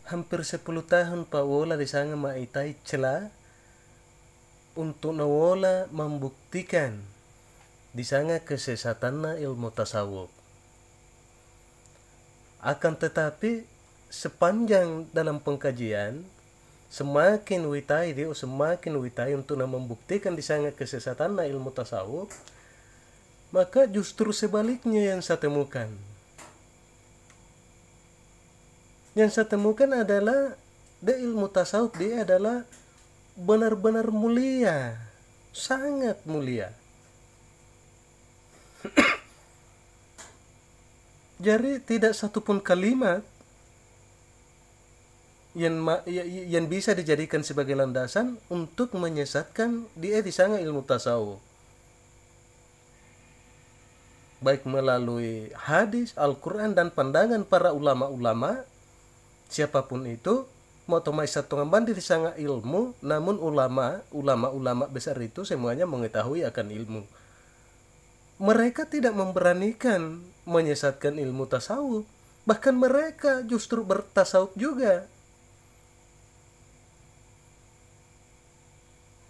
hampir 10 tahun Pak Wola di sana maitai celah untuk nawola membuktikan di sana kesesatannya ilmu tasawuf. Akan tetapi sepanjang dalam pengkajian semakin witai untuk membuktikan di sana kesesatannya ilmu tasawuf, maka justru sebaliknya yang saya temukan. Yang saya temukan adalah ilmu tasawuf dia adalah benar-benar mulia, sangat mulia. Jadi tidak satupun kalimat yang bisa dijadikan sebagai landasan untuk menyesatkan dia di sana ilmu tasawuf. Baik melalui hadis, Al-Quran, dan pandangan para ulama-ulama, siapapun itu, mau tomai satu ngambandi di sana ilmu, namun ulama besar itu semuanya mengetahui akan ilmu. Mereka tidak memberanikan menyesatkan ilmu tasawuf, bahkan mereka justru bertasawuf juga.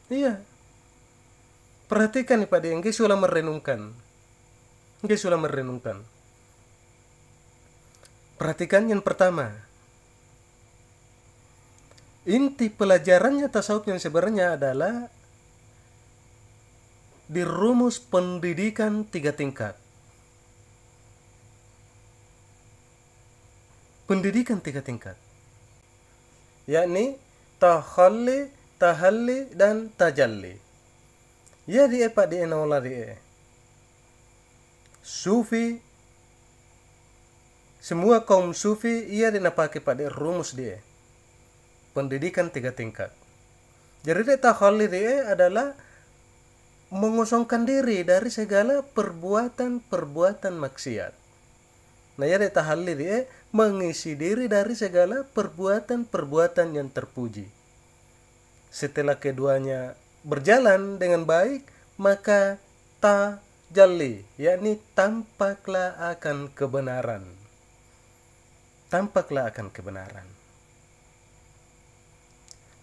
Iya, perhatikan nih Pak D, engke sudah merenungkan. Perhatikan yang pertama. Inti pelajarannya tasawuf yang sebenarnya adalah di rumus pendidikan 3 tingkat. Pendidikan 3 tingkat. Yakni tahalli, tahalli, dan tajalli. Ya dia Pak di enawala dia. Sufi, semua kaum sufi ia dinapake pada rumus dia. Pendidikan 3 tingkat. Jadi tahalli dia adalah mengosongkan diri dari segala perbuatan maksiat. Nah ya tahalli dia mengisi diri dari segala perbuatan yang terpuji. Setelah keduanya berjalan dengan baik, maka tajalli, yakni tampaklah akan kebenaran.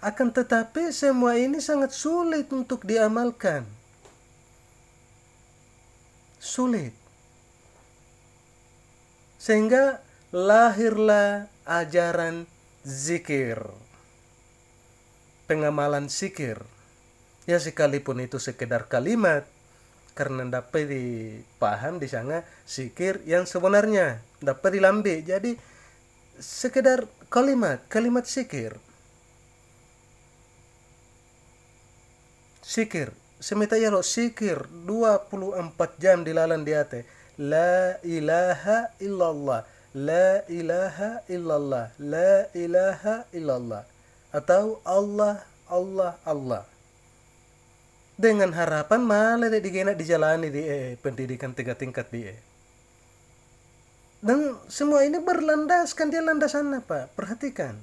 Akan tetapi semua ini sangat sulit untuk diamalkan. Sulit. Sehingga lahirlah ajaran zikir. Pengamalan zikir. Ya sekalipun itu sekedar kalimat, karena dapat dipaham di sana zikir yang sebenarnya dapat dilambe. Jadi sekedar kalimat zikir. Sikir, semeta ya lo sikir 24 jam dilalan di ate. La ilaha illallah, la ilaha illallah, la ilaha illallah. Atau Allah, Allah, Allah. Dengan harapan malah digenak dijalani di pendidikan 3 tingkat di Dan semua ini berlandaskan dia landasan apa? Perhatikan.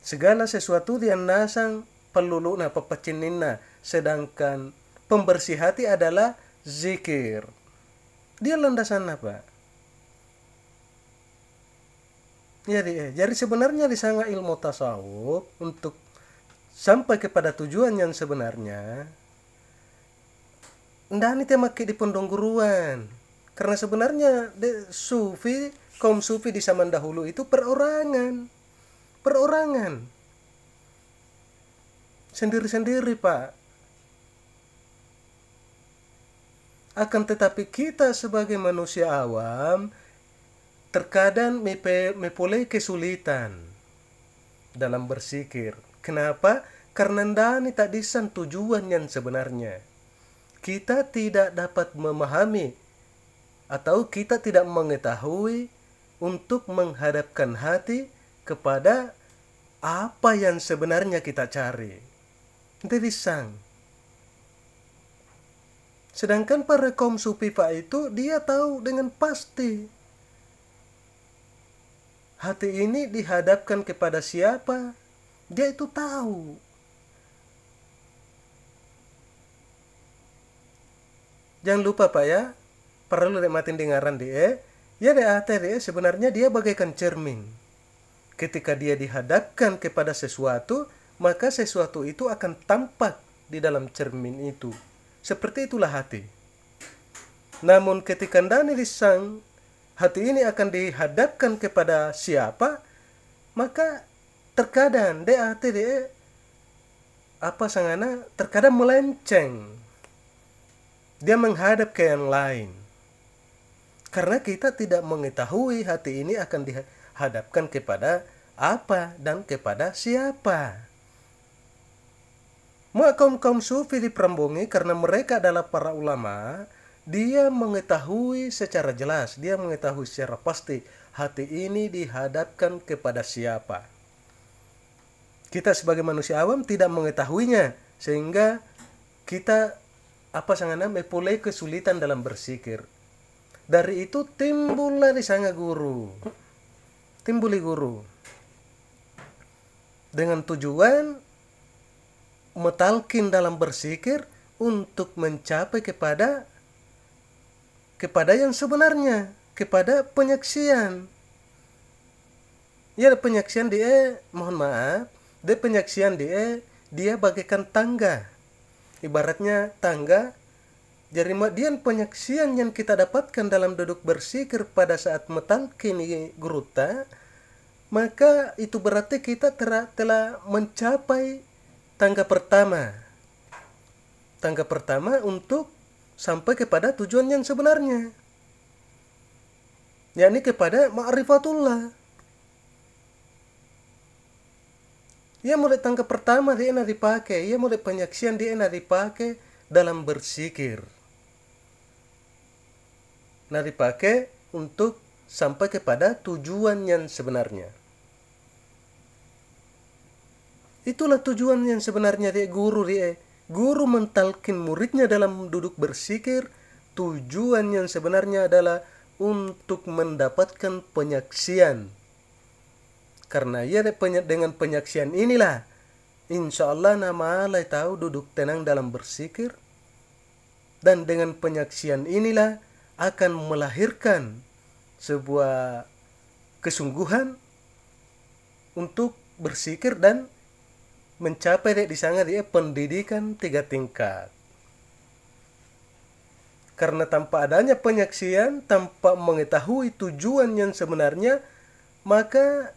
Segala sesuatu yang nasang peluluna pepecinina, sedangkan pembersih hati adalah zikir. Dia landasan apa? Jadi sebenarnya di sana ilmu tasawuf untuk sampai kepada tujuan yang sebenarnya ndak temake di pondong guruan. Karena sebenarnya kaum sufi di zaman dahulu itu perorangan. Sendiri-sendiri Pak. Akan tetapi kita sebagai manusia awam terkadang mempunyai kesulitan dalam bersikir. Kenapa? Karena ndani tak disan tujuan yang sebenarnya. Kita tidak dapat memahami atau kita tidak mengetahui untuk menghadapkan hati kepada apa yang sebenarnya kita cari. Jadi sang. Sedangkan para kaum sufi Pak itu dia tahu dengan pasti hati ini dihadapkan kepada siapa, dia itu tahu. Jangan lupa Pak ya, perlu nikmatin dengaran dia. Ya deh sebenarnya dia bagaikan cermin. ketika dia dihadapkan kepada sesuatu, maka sesuatu itu akan tampak di dalam cermin itu. Seperti itulah hati. Namun ketika ndani risang, hati ini akan dihadapkan kepada siapa, maka terkadang hati terkadang melenceng. Dia menghadap ke yang lain. Karena kita tidak mengetahui hati ini akan dihadapkan kepada apa dan kepada siapa. Kaum sufi diperambungi karena mereka adalah para ulama. Dia mengetahui secara jelas, dia mengetahui secara pasti hati ini dihadapkan kepada siapa. Kita sebagai manusia awam tidak mengetahuinya, sehingga kita memulai kesulitan dalam bersikir. Dari itu timbullah di sana guru. Timbuli guru. Dengan tujuan metalkin dalam bersikir untuk mencapai kepada yang sebenarnya, kepada penyaksian. Ya, penyaksian dia bagaikan tangga. Ibaratnya tangga. Jadi penyaksian yang kita dapatkan dalam duduk bersikir pada saat metalkin guruta, maka itu berarti kita telah mencapai tangga pertama untuk sampai kepada tujuan yang sebenarnya, yakni kepada ma'rifatullah. Ya, mulai tangga pertama dia dipakai, ya mulai penyaksian dia dipakai dalam bersikir. Dipakai untuk sampai kepada tujuan yang sebenarnya. Itulah tujuan yang sebenarnya Guru mentalkin muridnya dalam duduk bersikir. Tujuan yang sebenarnya adalah untuk mendapatkan penyaksian. Karena dengan penyaksian inilah insya Allah nama Allah tahu duduk tenang dalam bersikir. Dan dengan penyaksian inilah akan melahirkan sebuah kesungguhan untuk bersikir dan mencapai di sana pendidikan 3 tingkat. Karena tanpa adanya penyaksian, tanpa mengetahui tujuan yang sebenarnya, maka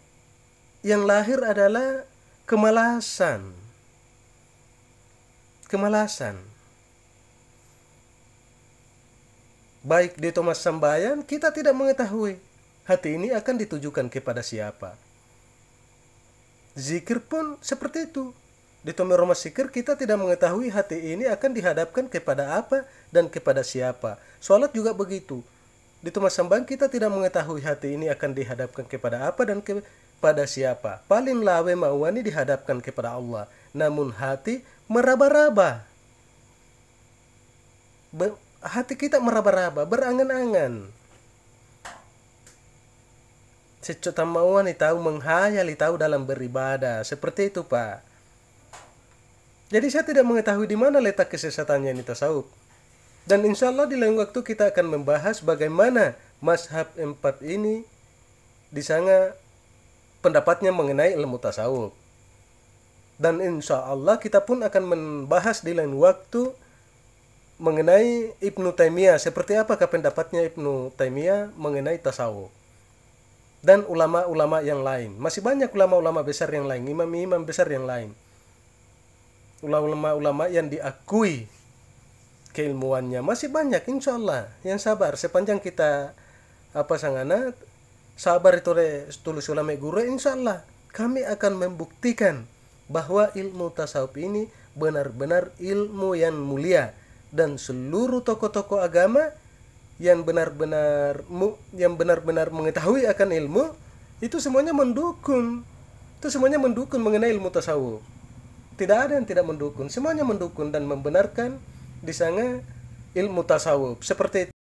yang lahir adalah kemalasan. Baik di Thomas Sambayan, kita tidak mengetahui hati ini akan ditujukan kepada siapa. Zikir pun seperti itu. Di Tomero Sikir kita tidak mengetahui hati ini akan dihadapkan kepada apa dan kepada siapa. Sholat juga begitu. Di Thomas Sambayan kita tidak mengetahui hati ini akan dihadapkan kepada apa dan kepada siapa. Paling lawe mauani dihadapkan kepada Allah. Namun hati meraba-raba. Hati kita meraba-raba, berangan-angan. Secota mauan tahu menghayal tahu dalam beribadah. Seperti itu, Pak. Jadi saya tidak mengetahui di mana letak kesesatannya ini tasawuf. Dan insya Allah di lain waktu kita akan membahas bagaimana mazhab 4 ini di sana pendapatnya mengenai ilmu tasawuf. Dan insya Allah kita pun akan membahas di lain waktu mengenai Ibnu Taimiyah, seperti apakah pendapatnya Ibnu Taimiyah mengenai tasawuf. Dan ulama-ulama yang lain. Masih banyak ulama-ulama besar yang lain, imam-imam besar yang lain. Ulama-ulama yang diakui keilmuannya masih banyak, insya Allah. Yang sabar sepanjang kita sabar itu tulus ulama guru, insya Allah kami akan membuktikan bahwa ilmu tasawuf ini benar-benar ilmu yang mulia. Dan seluruh tokoh-tokoh agama yang benar-benar mengetahui akan ilmu itu semuanya mendukung. Itu semuanya mendukung mengenai ilmu tasawuf. Tidak ada yang tidak mendukung, semuanya mendukung dan membenarkan di sana ilmu tasawuf. Seperti itu.